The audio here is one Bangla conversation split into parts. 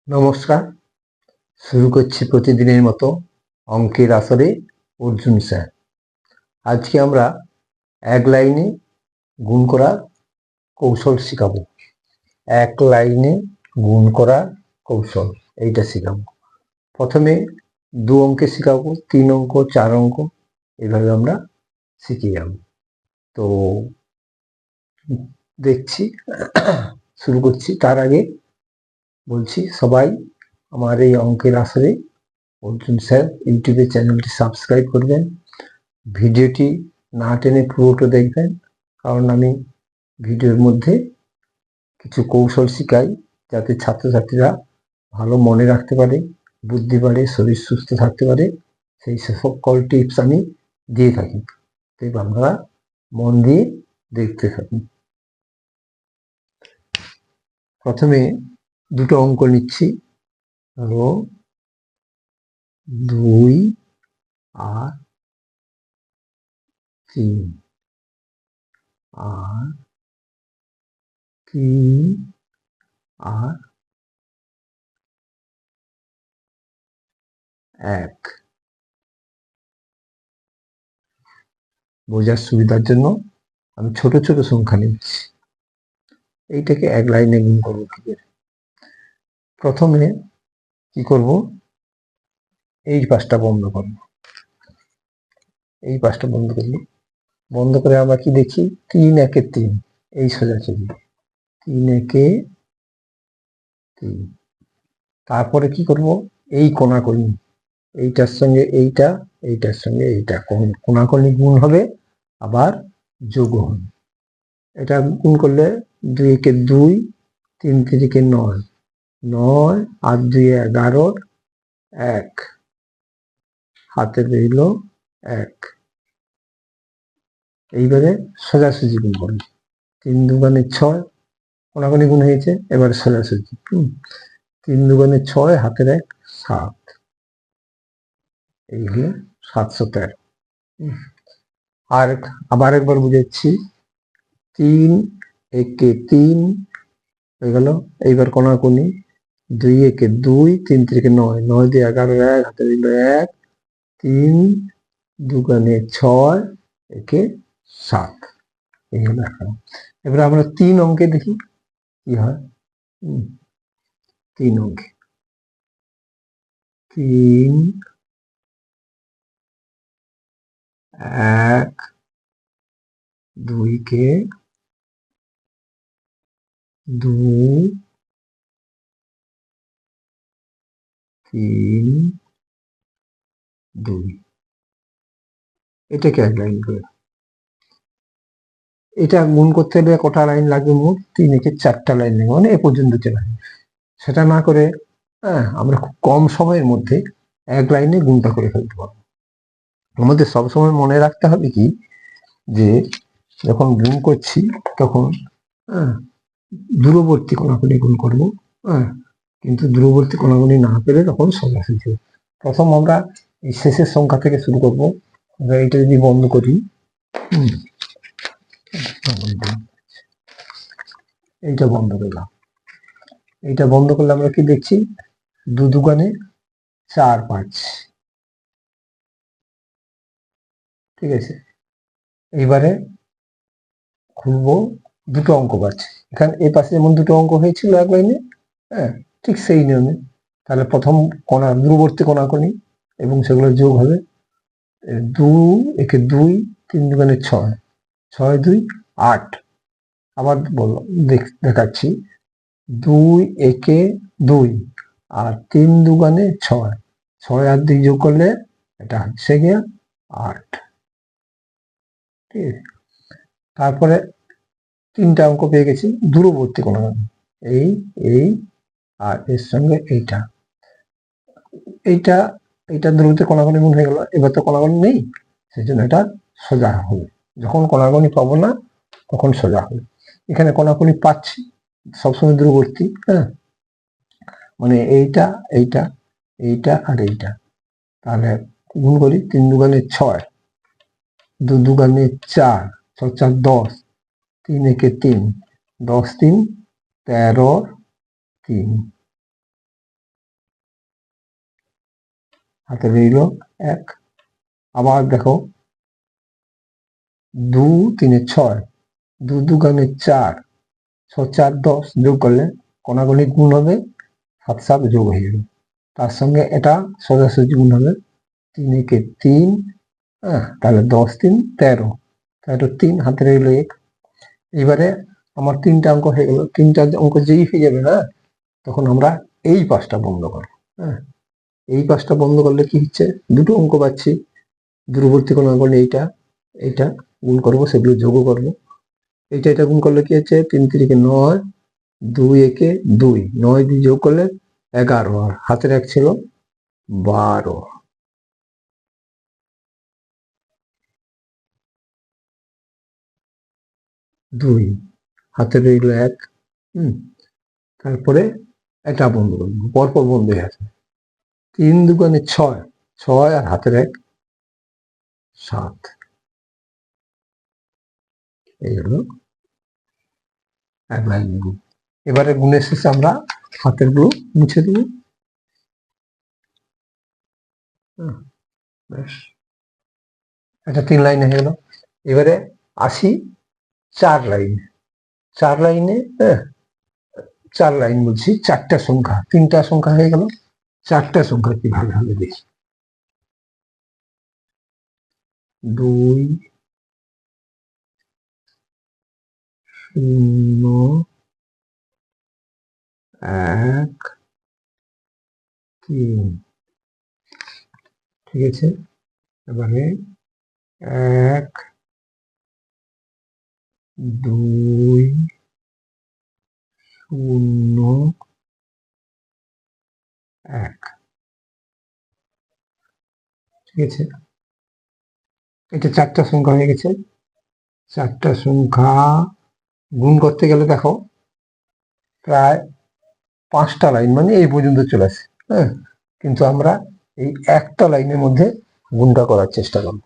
নমস্কার, শুরু করছি প্রতিদিনের মতো অঙ্কের আসরে অর্জুন স্যার। আজকে আমরা এক লাইনে গুণ করার কৌশল শিখাবো। এক লাইনে গুণ করার কৌশল এইটা শিখাবো। প্রথমে 2 অঙ্কে শিখাবো, 3 অঙ্ক, 4 অঙ্ক, এভাবে আমরা শিখে যাব। তো দেখছি, শুরু করছি। তার আগে বলছি সবাই আমার এই অঙ্কের আসরে অর্জুন স্যার ইউটিউবে চ্যানেলটি সাবস্ক্রাইব করবেন। ভিডিওটি না টেনে পুরোটা দেখবেন, কারণ আমি ভিডিওর মধ্যে কিছু কৌশল শিখাই যাতে ছাত্রছাত্রীরা ভালো মনে রাখতে পারে, বুদ্ধি বাড়ে, শরীর সুস্থ থাকতে পারে। সেই সকল টিপস আমি দিয়ে থাকি, তাই আপনারা মন দিয়ে দেখতে থাকুন। প্রথমে দুটো অঙ্ক নিচ্ছি, ধরো 2 আর 3 আর 3 আর 1। বোঝার সুবিধার জন্য আমি ছোট ছোট সংখ্যা নিচ্ছি। এইটাকে এক লাইনে গুণ করবো কি করে? প্রথমে কি করব, এই পাশটা বন্ধ করব, এই পাশটা বন্ধ করব। বন্ধ করে আমরা কি দেখি, 3 একে 3, এই সোজাসুজি 3 একে 3। তারপরে কি করব, এই কোণাকুণি, এইটার সঙ্গে এইটা, এইটার সঙ্গে এইটা, কোণাকুণি গুণ হবে, আবার যোগ হবে। এটা গুণ করলে 2 একে 2, 3 3 9, 9 আর 2 11, 1 হাতে রইল 1। এইবারে সোজাসুজি গুণ করুন, 3 দুগুণে 6, কোনাকুনি গুণ হয়েছে, এবারে সোজাসুজি। 3 দুগুণে 6, হাতের 1, 7। এই হলো 713। আর আবার একবার বুঝাচ্ছি, 3 একে 3 হয়ে গেল। এইবার কোনাকুনি, 2 একে 2, 3 3 9, 9 দিয়ে 11, 1 হাতে রইল 1, 3 দুগুণে 6, একে 7। এই হলো এখন। এবারে আমরা 3 অঙ্কে দেখি কি হয়। 3 অঙ্কে 3 1 2 কে 2 3 2, এটাকে এক লাইন করে। এটা গুণ করতে হলে কটা লাইন লাগবে? মোট 3 একে 4টা লাইন লাগবে, মানে এ পর্যন্ত চলে আসবে। সেটা না করে আমরা খুব কম সময়ের মধ্যে এক লাইনে গুণটা করে ফেলতে পারবো। আমাদের সবসময় মনে রাখতে হবে কি, যে যখন গুণ করছি তখন দূরবর্তী কোণাকুনি গুণ করবো, কিন্তু দূরবর্তী কোণাকুনি না পেলে তখন সোজাসুজি। প্রথম আমরা এই শেষের সংখ্যা থেকে শুরু করবো। এটা যদি বন্ধ করি, এইটা বন্ধ করলাম। এইটা বন্ধ করলে আমরা কি দেখছি, 2 দুগুণে 4 5। ঠিক আছে, এইবারে খুলবো, দুটো অঙ্ক পাচ্ছি এখানে। এই পাশে যেমন দুটো অঙ্ক হয়েছিল এক লাইনে, ঠিক সেই নিয়মে। তাহলে প্রথম কোণা, দূরবর্তী কোণাকুনি, এবং সেগুলো যোগ হবে। 2 একে 2, 3 দুগুণে 6, 6 2 8। আবার দেখাচ্ছি, 2 একে 2 আর 3 দুগুণে 6, 6 আর 2 যোগ করলে এটা হচ্ছে গিয়ে 8। ঠিক আছে, তারপরে 3টা অঙ্ক পেয়ে গেছি দূরবর্তী কোণাকুনি, এই এই আর এর সঙ্গে এইটা, এইটা এইটা দূরবর্তী কোণাকুনি গুণ হয়ে গেল। এবার তো কোণাকুনি নেই, সেই জন্য এটা সোজা হবে। যখন কোণাকুনি পাবো না তখন সোজা হবে। এখানে কোণাকুনি পাচ্ছি, সবসময় দূরবর্তী, মানে এইটা এইটা এইটা আর এইটা। তাহলে গুণ করি, 3 দুগুণে 6, 2 দুগুণে 4, 6 4 10, 3 একে 3, 10 3 13 3। হাতে রইল 1। আবার দেখো 2 3 6, 2 2 গুণে 4, 6 4 10, যোগ করলে কোনাগুনি গুণ হবে, 7 7 যোগ হয়ে যাবে। তার সঙ্গে এটা সোজাসুজি গুণ হবে, 3 একে 3, হ্যাঁ, তাহলে 10 3 13, তাহলে 3 হাতে রইল 1। এবারে আমার 3টা অঙ্ক হয়ে গেল। 3টা অঙ্ক যেই হয়ে যাবে না, তখন আমরা এই পাশটা বন্ধ করবো। হ্যাঁ, এই পাশটা বন্ধ করলে কি হচ্ছে, দুটো অঙ্ক পাচ্ছি। দূরবর্তী কোণ অঙ্ক এইটা এইটা গুণ করবো, সেগুলো যোগও করবো। এটা গুণ করলে কি হচ্ছে, 3 3 9, 2 1 2, 9 দিয়ে যোগ করলে 11, আর হাতের 1 ছিল 12। দুই হাতে রইল 1। তারপরে এটা বন্ধ করবো, পরপর বন্ধ হয়ে আছে। 3 2 6, 6 আর হাতের 1 7। এই হলো এক লাইন গুণ। এবারে গুণের শেষে আমরা হাতের গুলো মুছে দেব। এটা 3 লাইনে হয়ে গেল। এবারে আসি 4 লাইনে। 4 লাইনে, হ্যাঁ, 4 লাইন বলছি, 4টা সংখ্যা, 3টা সংখ্যা হয়ে গেল। 4টা সংখ্যা কিভাবে হবে দেখি। 2 0 1 3, ঠিক আছে। এবারে 1 2 0 1, ঠিক আছে। এটা 4টা সংখ্যা হয়ে গেছে। 4টা সংখ্যা গুণ করতে গেলে দেখো প্রায় 5টা লাইন, মানে এই পর্যন্ত চলে আসে। হ্যাঁ, কিন্তু আমরা এই একটা লাইনের মধ্যে গুণটা করার চেষ্টা করব।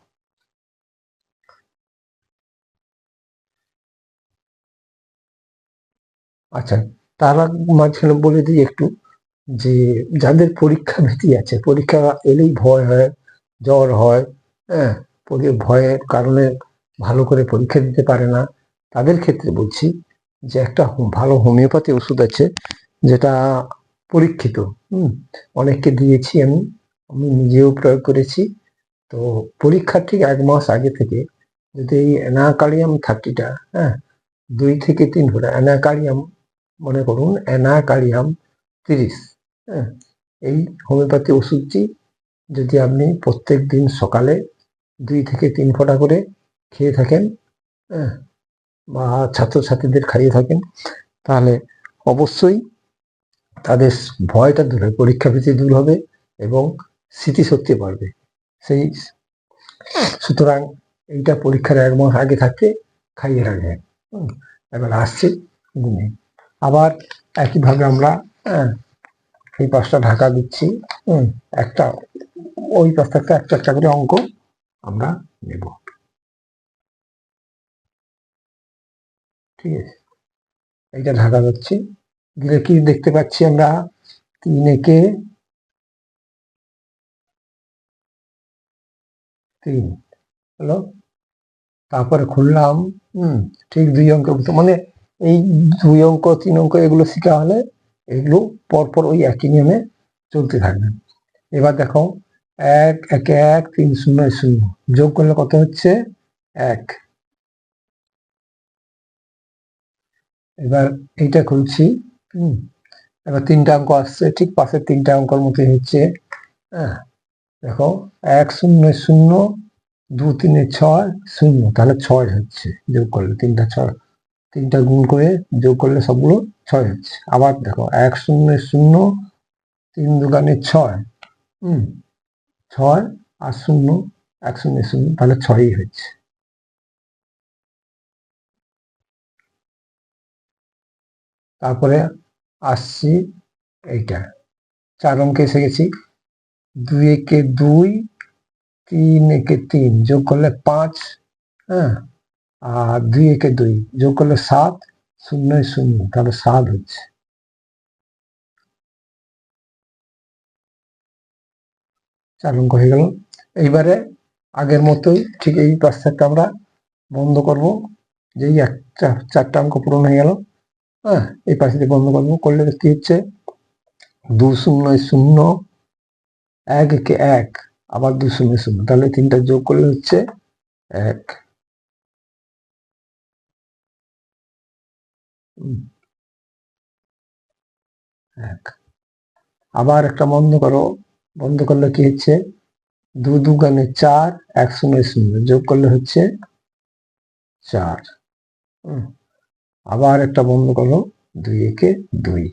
আচ্ছা, তার মাঝখানে বলে দিই একটু, যে যাদের পরীক্ষা ভীতি আছে, পরীক্ষা এলেই ভয় হয়, জ্বর হয়, হ্যাঁ, ভয়ের কারণে ভালো করে পরীক্ষা দিতে পারে না, তাদের ক্ষেত্রে বলছি যে একটা ভালো হোমিওপ্যাথি ওষুধ আছে, যেটা পরীক্ষিত। অনেককে দিয়েছি, আমি নিজেও প্রয়োগ করেছি। তো পরীক্ষার ঠিক 1 মাস আগে থেকে যদি এই অ্যানাকালিয়াম 30টা, হ্যাঁ, 2 থেকে 3 ফোঁটা অ্যানাকালিয়াম, মনে করুন অ্যানাকালিয়াম 30, হ্যাঁ, এই হোমিওপ্যাথি ওষুধটি যদি আপনি প্রত্যেক দিন সকালে 2 থেকে 3 ফোঁটা করে খেয়ে থাকেন, হ্যাঁ, বা ছাত্রছাত্রীদের খাইয়ে থাকেন, তাহলে অবশ্যই তাদের ভয়টা দূর হবে, পরীক্ষা ভীতি দূর হবে এবং স্মৃতিশক্তি বাড়বে। সেই সুতরাং এইটা পরীক্ষার 1 মাস আগে থাকতে খাইয়ে রাখবেন। এবার আসছে গুণে। আবার একইভাবে আমরা, হ্যাঁ, এই পাশটা ঢাকা দিচ্ছি। একটা ওই পাশ থেকে একটা একটা করে অঙ্ক আমরা নেব, ঠিক আছে। এইটা ঢাকা যাচ্ছি, দিলে কি দেখতে পাচ্ছি আমরা, 3 একে 3 হলো। তারপরে খুললাম, ঠিক 2 অঙ্ক, মানে এই 2 অঙ্ক 3 অঙ্ক এগুলো শিখা হলে এগুলো পরপর ওই একই নিয়মে চলতে থাকবে। এবার দেখো 1 1 1 3 0 0, যোগ করলে কত হচ্ছে 1। এবার এইটা খুলছি, এবার 3টা অঙ্ক আসছে, ঠিক পাশের 3টা অঙ্কর মতোই হচ্ছে। হ্যাঁ, দেখো 1 0 0, 2 3 6 0, তাহলে 6 হচ্ছে যোগ করলে, 3টা 6, 3টা গুণ করে যোগ করলে সবগুলো 6 হচ্ছে। আবার দেখো 1 0 0, 3 2 6, 6 আর 0, 1 0 0, তাহলে 6ই হচ্ছে। তারপরে আসছি এইটা, 4 অঙ্কে এসে গেছি। 2 একে 2, 3 একে 3, যোগ করলে 5, হ্যাঁ, আর 2 একে 2, যোগ করলে 7, 0 0, তাহলে 7 হচ্ছে। 4 অঙ্ক হয়ে গেল। এইবারে আগের মতোই ঠিক এই পাঁচটা আমরা বন্ধ করব, যেই একটা 4টা অঙ্ক পূরণ হয়ে গেল, হ্যাঁ, এই পাশে বন্ধ করবো, করলে কি হচ্ছে 2 0 0 1 1 1 আবার 2 0 0, তাহলে 3টা যোগ করলে হচ্ছে 1। আবার একটা বন্ধ করো, বন্ধ করলে কি হচ্ছে 2 2 4 1 0 0, যোগ করলে হচ্ছে 4। আবার একটা বন্ধ করো, 2 1 2।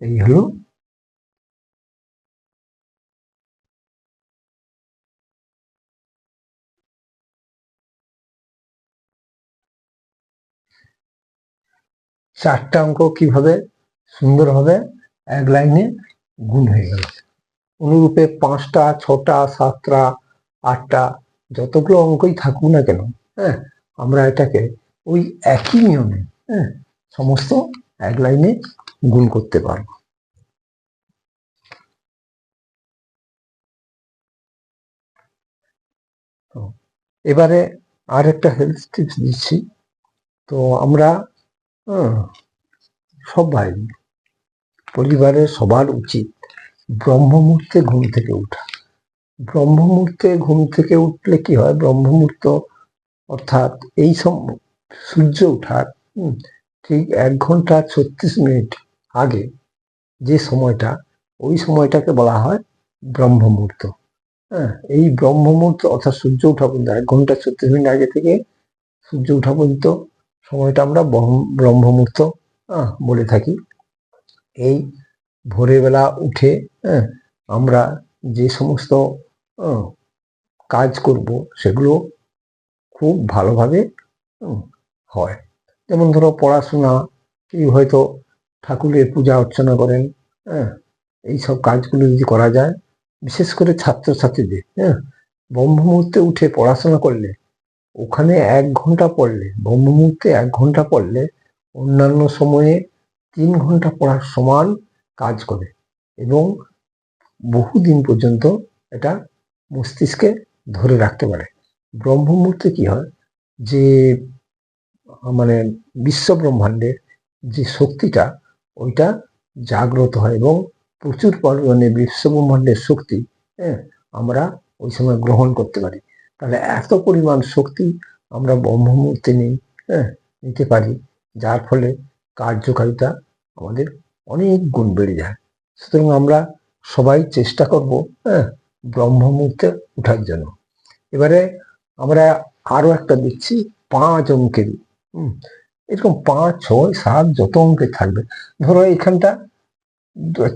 এই হলো চারটা অঙ্ক কিভাবে সুন্দরভাবে এক লাইনে গুণ হয়ে গেল। অনুরূপে 5টা 6টা 7টা 8টা যতগুলো অঙ্কই থাকুক না কেন, হ্যাঁ, আমরা এটাকে ওই একই নিয়মে, হ্যাঁ, সমস্ত এক লাইনে গুণ করতে পারবো। এবারে আর একটা হেলথ টিপস দিচ্ছি। তো আমরা সবাই, পরিবারের সবার উচিত ব্রহ্ম মুহূর্তে ঘুম থেকে ওঠা। ব্রহ্ম মুহূর্তে ঘুম থেকে উঠলে কি হয়, ব্রহ্ম মুহূর্ত অর্থাৎ এই সূর্য ওঠার ঠিক 1 ঘন্টা 36 মিনিট আগে যে সময়টা, ওই সময়টাকে বলা হয় ব্রহ্ম মুহূর্ত। হ্যাঁ, এই ব্রহ্ম মুহূর্ত অর্থাৎ সূর্য ওঠা পর্যন্ত 1 ঘন্টা 36 মিনিট আগে থেকে সূর্য ওঠা পর্যন্ত সময়টা আমরা ব্রহ্ম মুহূর্ত বলে থাকি। এই ভোরের বেলা উঠে, হ্যাঁ, আমরা যে সমস্ত কাজ করব সেগুলো খুব ভালোভাবে হয়। যেমন ধরো পড়াশোনা, কেউ হয়তো ঠাকুরের পূজা অর্চনা করেন, হ্যাঁ, এইসব কাজগুলো যদি করা যায়, বিশেষ করে ছাত্রছাত্রীদের, হ্যাঁ, ব্রহ্ম মুহূর্তে উঠে পড়াশোনা করলে, ওখানে 1 ঘন্টা পড়লে, ব্রহ্ম মুহূর্তে 1 ঘন্টা পড়লে অন্যান্য সময়ে 3 ঘন্টা পড়ার সমান কাজ করে এবং বহুদিন পর্যন্ত এটা মস্তিষ্কে ধরে রাখতে পারে। ব্রহ্ম মুহূর্তে কি হয়, যে মানে বিশ্ব ব্রহ্মাণ্ডের যে শক্তিটা, ওইটা জাগ্রত হয় এবং প্রচুর পরিমাণে বিশ্ব ব্রহ্মাণ্ডের শক্তি, হ্যাঁ, আমরা ওই সময় গ্রহণ করতে পারি। তাহলে এত পরিমাণ শক্তি আমরা ব্রহ্ম মুহূর্তে নিতে পারি, যার ফলে কার্যকারিতা আমাদের অনেক গুণ বেড়ে যায়। সুতরাং আমরা সবাই চেষ্টা করব, হ্যাঁ, ব্রহ্ম মুহূর্তে উঠার জন্য। এবারে আমরা আরো একটা দিচ্ছি 5 অঙ্কের, এরকম 5 6 7 যত অঙ্কের থাকবে। ধরো এখানটা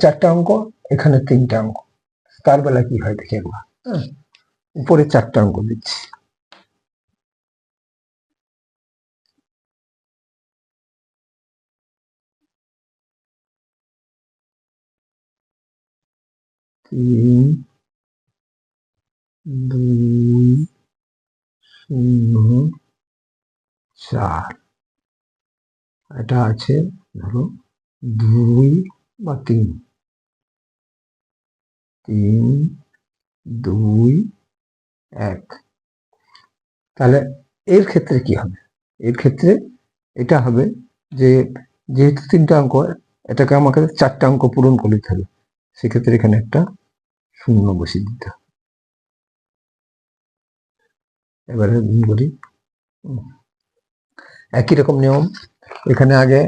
4টা অঙ্ক, এখানে 3টা অঙ্ক, তার বেলা কি হয় দেখে একবার। উপরে 4টা অঙ্ক দিচ্ছি। তিন 2 0 4, এটা আছে ধরো 2 বা 3 3 2 1। তাহলে এর ক্ষেত্রে কি হবে, এর ক্ষেত্রে এটা হবে যে যেহেতু 3টা অঙ্ক, এটাকে আমাকে 4টা অঙ্ক পূরণ করে দিতে হবে, সেক্ষেত্রে এখানে একটা 0 বসিয়ে দিতে হবে। এবারে গুণ করি, একই রকম নিয়ম। এখানে আগে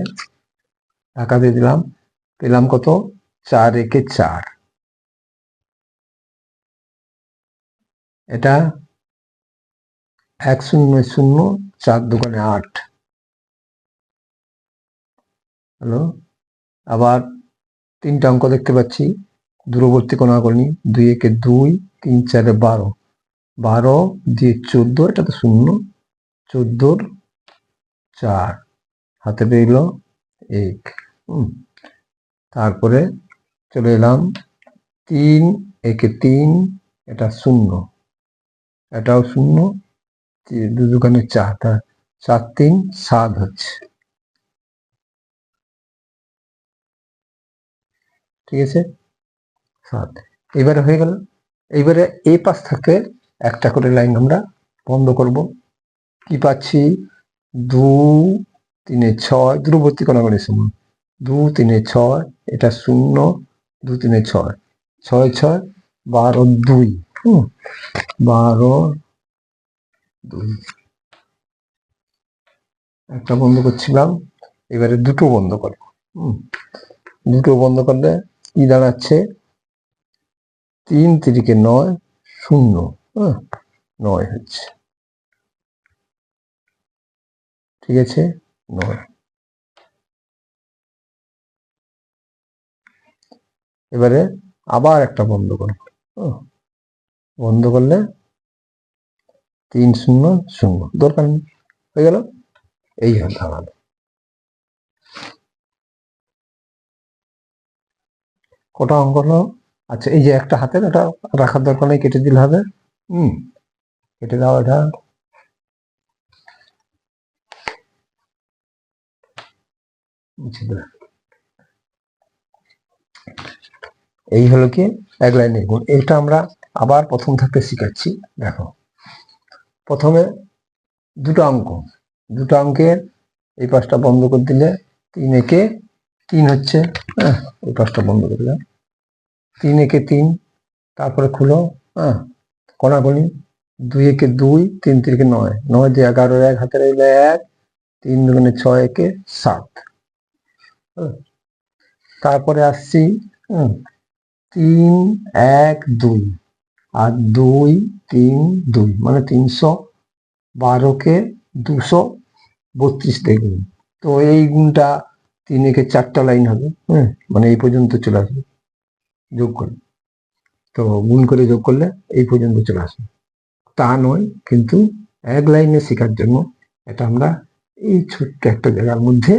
টাকা দিয়ে দিলাম, পেলাম কত 4 1 4, এটা 1 0 0 4 2 8 হলো। আবার 3টা অঙ্ক দেখতে পাচ্ছি, দূরবর্তী কোণাগুণী, 2 1 2 3 4 12, 12 দিয়ে 14, এটা তো 0, 14 4, হাতে রইল 1। তারপরে চলে এলাম 3 1 3, এটা 0, এটাও 0, 2 2 4, 4 3 7 হচ্ছে। ঠিক আছে। 7। এবারে হয়ে গেল। এইবারে এই পাশ থেকে একটা করে লাইন আমরা বন্ধ করব। কি পাচ্ছি? 2 3 6 দূরবর্তী কোণাগুণির সমান 2 3 6, এটা 0 2 3 6 6 6 12 2, 12 2 একটা বন্ধ করছিলাম। এবারে দুটো বন্ধ করবো। দুটো বন্ধ করলে কি দাঁড়াচ্ছে? 3 3 9 0, 9 হচ্ছে, ঠিক আছে, 9। এবারে আবার একটা বন্ধ করবো। বন্ধ করলে 3 0 0, দরকার নেই, হয়ে গেল। এই দাঁড়ালো। কটা অঙ্ক হলো? আচ্ছা, এই যে একটা হাতের, এটা রাখার দরকার নেই, কেটে দিলে হবে। কেটে দাও এটা। এই হলো কি এক লাইনের গুণ। এটা আমরা আবার প্রথম থাকতে শিখাচ্ছি। দেখো, প্রথমে দুটো অঙ্কের এই পাশটা বন্ধ করে দিলে 3 একে 3 হচ্ছে, এই পাশটা বন্ধ করে দিলাম, 3 একে 3, তারপরে খুলো, কোণাগুণি, 2 একে 2, 3 3 9, 9 দিয়ে 11, 1 হাতে রইলে 1, 3 2 6 একে 7। তারপরে আসছি 3 1 2 আর 2 3 2, মানে 312কে 232 দেখুন। তো এই গুণটা 3 একে 4টা লাইন হবে, মানে এই পর্যন্ত চলে আসবে যোগ করে। তো গুণ করে যোগ করলে এই পর্যন্ত চলে আসবে। তা নয়, কিন্তু এক লাইনে শেখার জন্য এটা আমরা এই ছোট্ট একটা জায়গার মধ্যে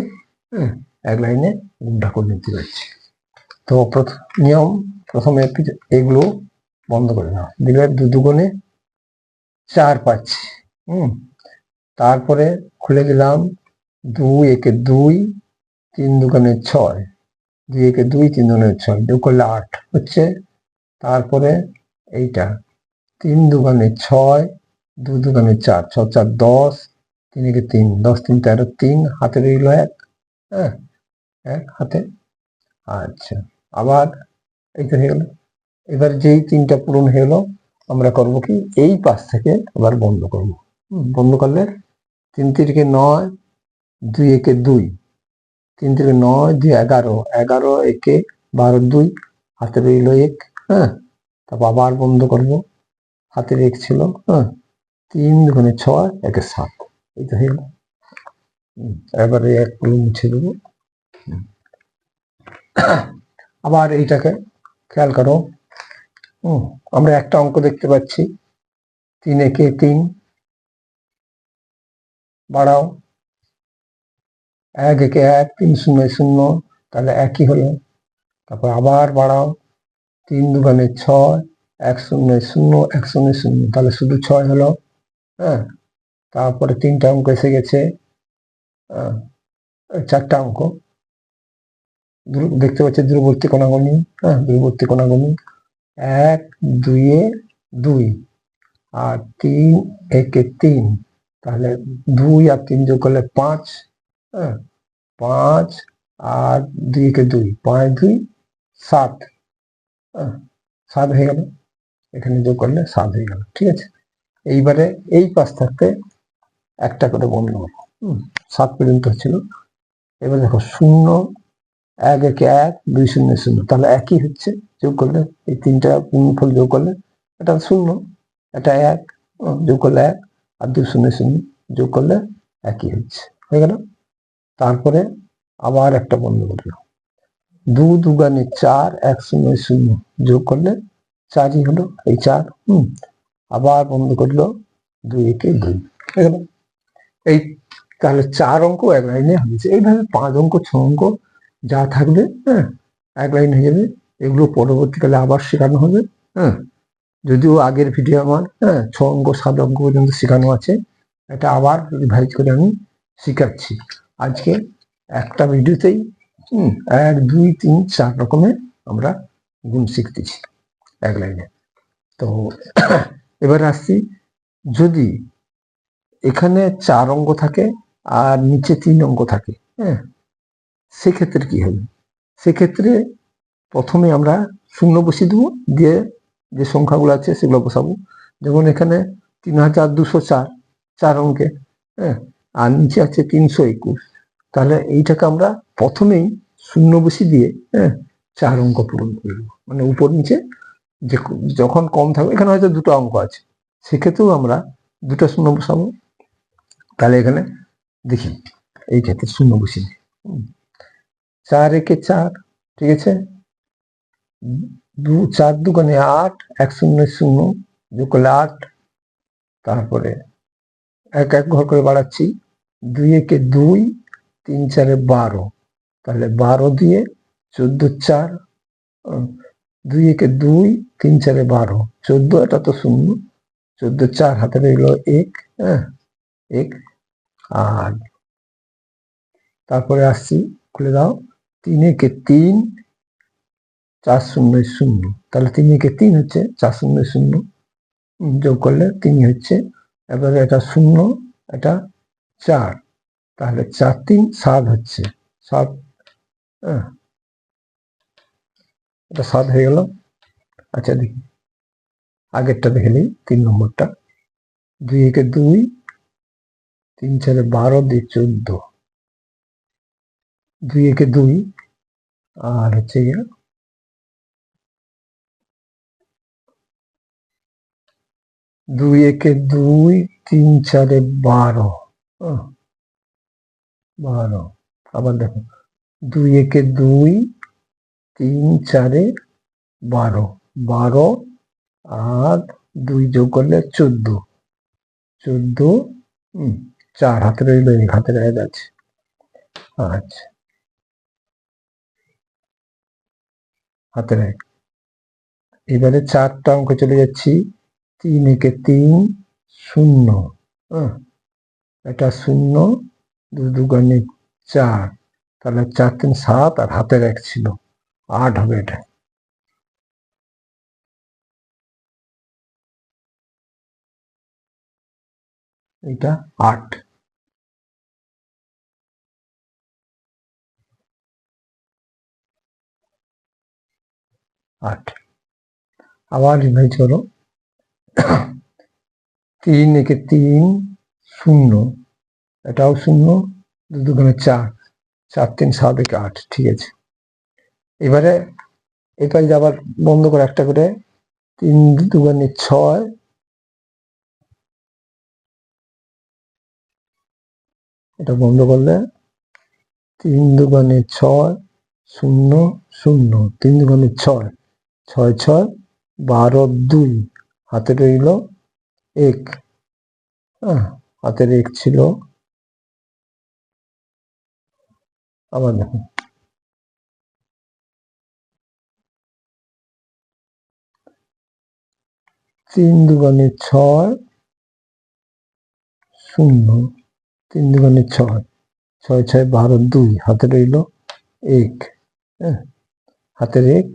এক লাইনে গুণটা করে নিতে পারছি। তো নিয়ম, প্রথমে এগুলো বন্ধ করে দাও, দিলে 2 দুগুণে 4 পাচ্ছি। তারপরে খুলে দিলাম 2 একে 2, 3 দুগুণে 6, 2 একে 2, 3 দুগুণে 6, যোগ করলে 8 হচ্ছে। তারপরে এইটা 3 দুগুণে 6, 2 দুগুণে 4, 6 4 10, 3 একে 3, 10 3 13, 3 হাতে রইল 1, 1 হাতে। আচ্ছা, আবার এইটা হয়ে গেল। এবার যেই 3টা পূরণ হয়ে গেল, আমরা করব কি, এই পাশ থেকে আবার বন্ধ করব। বন্ধ করলে 3 3 9, 2 একে 2, 3 3 9, 2 11, 11 একে 12 2, হাতে রইল 1, তারপর আবার বন্ধ করব, হাতের 1 ছিল, 3 দুগুণে 6 একে 7, এইটা হয়ে গেল। এবারে 1 মুছে দেবো। আবার এইটাকে খেয়াল করো, আমরা একটা অঙ্ক দেখতে পাচ্ছি, 3 একে 3, বাড়াও, 1 একে 1, 3 0 0, তাহলে একই হলো। তারপর আবার বাড়াও, 3 দুগুণে 6, 1 0 0, 1 0 0, তাহলে শুধু 6 হলো। তারপরে 3টা অঙ্ক এসে গেছে, 4টা অঙ্ক দেখতে পাচ্ছি, দূরবর্তী কোণাগুণি, দূরবর্তী কোণাগুণি 1 2 এ 2 আর 3 একে 3, তাহলে 2 আর 3 যোগ করলে 5, 5 আর 2 একে 2, 5 2 7, 7 হয়ে গেল। এখানে যোগ করলে 7 হয়ে গেল, ঠিক আছে। এইবারে এই পাশ থাকতে একটা করে বন্ধ করবো, 7 পর্যন্ত ছিল। এবার দেখো 0 1 একে 1, 2 0 0, তাহলে একই হচ্ছে, যোগ করলে এই 3টা গুণফল যোগ করলে এটা 0, এটা 1, যোগ করলে 1, আর 2 0 0 যোগ করলে একই হচ্ছে, হয়ে গেল। তারপরে আবার একটা বন্ধ করলাম, 2 দুগুণে 4, 1 0 0, যোগ করলে 4ই হলো, এই 4। আবার বন্ধ করলো, 2 একে 2, হয়ে গেল। এই তাহলে 4 অঙ্ক এক লাইনে হয়েছে। এইভাবে 5 অঙ্ক 6 অঙ্ক যা থাকবে, এক লাইন হয়ে যাবে। এগুলো পরবর্তীকালে আবার শেখানো হবে। যদিও আগের ভিডিও আমার 6 অঙ্ক 7 অঙ্ক পর্যন্ত শেখানো আছে, এটা আবার রিভাইজ করে আমি শিখাচ্ছি। আজকে একটা ভিডিওতেই 1 2 3 4 রকমের আমরা গুণ শিখতেছি এক লাইনে। তো এবার আসছি, যদি এখানে 4 অঙ্ক থাকে আর নিচে 3 অঙ্ক থাকে, হ্যাঁ, সেক্ষেত্রে কি হবে? সেক্ষেত্রে প্রথমে আমরা শূন্য বসিয়ে দেবো, দিয়ে যে সংখ্যাগুলো আছে সেগুলো বসাবো। যেমন এখানে 3204 4 অঙ্কে, হ্যাঁ, আর নিচে আছে 321, তাহলে এইটাকে আমরা প্রথমেই শূন্য বসিয়ে দিয়ে, হ্যাঁ, 4 অঙ্ক পূরণ করবো। মানে উপর নিচে যে যখন কম থাকবে, এখানে হয়তো 2টো অঙ্ক আছে, সেক্ষেত্রেও আমরা 2টা শূন্য বসাবো। তাহলে এখানে দেখি, এই ক্ষেত্রে শূন্য বসিয়ে দিই। 4 একে 4, ঠিক আছে, 4 দুগুণে 8, 1 শূন্য 0 যোগ করলে 8, তারপরে 1 1 ঘর করে বাড়াচ্ছি, 2 একে 2, 3 4 12, তাহলে 12 দিয়ে 14 4, 2 একে 2, 3 4 12, 14, এটা তো শূন্য, 14 4 হাতে রইল 1, হ্যাঁ 1, আর তারপরে আসছি, খুলে দাও, 3 একে 3, 4 শূন্য 0, তাহলে 3 একে 3 হচ্ছে 4 শূন্য 0, যোগ করলে 3 হচ্ছে, এবারে এটা 0, এটা 4, তাহলে 4 3 7 হচ্ছে 7, হ্যাঁ, এটা 7 হয়ে গেল। আচ্ছা দেখি আগেরটা দেখে নিই, 3 নম্বরটা, 2 একে 2, 3 4 12 দিয়ে 14, 2 একে 2, আর হচ্ছে গিয়ে 2 একে 2, 3 4 12, 12, আবার দেখো 2 একে 2, 3 4 12, 12 আর 2 যোগ করলে 14, 14, 4 হাতে রইল, হাতের 1 আছে। আচ্ছা, হাতের 1, এবারে 4টা অঙ্ক চলে যাচ্ছি, 3 একে 3, 0, এটা 0, 2 দুগুণে 4, তাহলে 4 3 7, আর হাতের 1 ছিল 8 হবে, এটা এটা 8। আবার রিভাইজ করো, 3 একে 3, 0, এটাও 0, 2 দুগুণে 4, 4 3 7 একে 8, ঠিক আছে। এবারে এই পেজ আবার বন্ধ করে একটা করে, 3 দুগুণে 6, এটা বন্ধ করলে 3 দুগুণে 6, 0 0, 3 দুগুণে 6, 6 6 12, 2 হাতে রইল 1, হাতের 1 ছিল, আবার দেখো 3 দুগুণে 6, 0, 3 দুগুণে 6, 6 6 12, 2 হাতে রইল 1, হাতের 1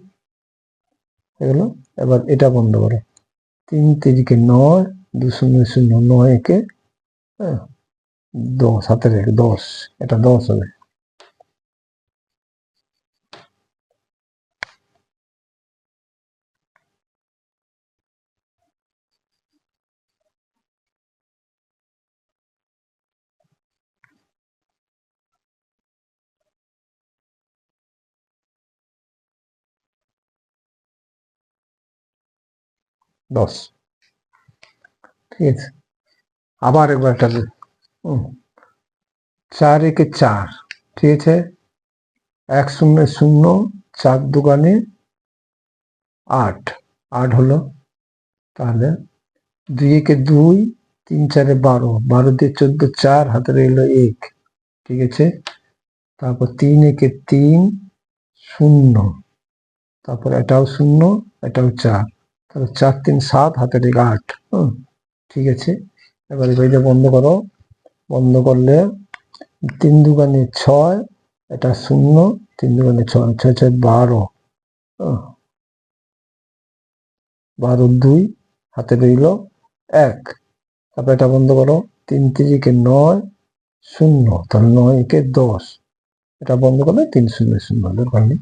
এগুলো। এবার এটা বন্ধ করো, 3 3 9, 2 0 0, 9 একে 10, হাতের 1 10, এটা 10 হবে। দশ, ঠিক আছে। আবার একবার একটা 4 একে 4, ঠিক আছে, 1 0 0, 4 দুগুণে 8, 8 হলো, তাহলে 2 একে 2, 3 4 12, 12 দিয়ে 14, 4 হাতে রইল 1, ঠিক আছে। তারপর 3 একে 3, 0, তারপর এটাও 0, এটাও 4, তাহলে 4 3 7 হাতের 1 8, ঠিক আছে। এবার এটা বন্ধ করো, বন্ধ করলে 3 দুগুণে 6, এটা 0, 3 দুগুণে 6, 6 6 12, 12 2 হাতে রইল 1, তারপরে এটা বন্ধ করো, 3 3 9 0, তাহলে 9 কে 10, এটা বন্ধ করলে 3 0 0 দরকার নেই।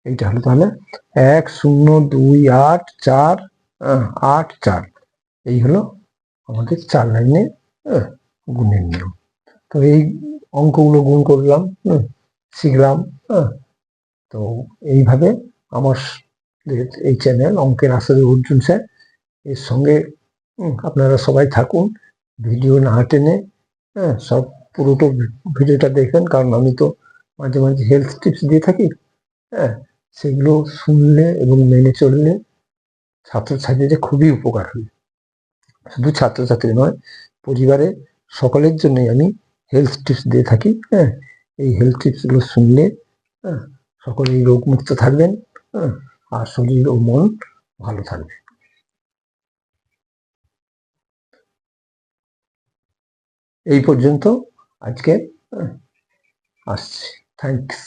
এইটা হলো তাহলে 1 0 2 8 4 8 4, এই হলো আমাদের 4 লাইনে গুণের নিয়ম। তো এই অঙ্কগুলো গুণ করলাম, শিখলাম। তো এইভাবে আমার এই চ্যানেল অঙ্কের আসরে অর্জুন স্যার, এর সঙ্গে আপনারা সবাই থাকুন, ভিডিও না টেনে সব পুরোটা ভিডিওটা দেখবেন, কারণ আমি তো মাঝে মাঝে হেলথ টিপস দিয়ে থাকি। সেগুলো শুনলে এবং মেনে চললে ছাত্রছাত্রীদের খুবই উপকার হবে। শুধু ছাত্রছাত্রী নয়, পরিবারে সকলের জন্যই আমি হেলথ টিপস দিয়ে থাকি। এই হেলথ টিপসগুলো শুনলে সকলেই রোগমুক্ত থাকবেন, আর শরীর ও মন ভালো থাকবে। এই পর্যন্ত আজকে আসছি। থ্যাংকস।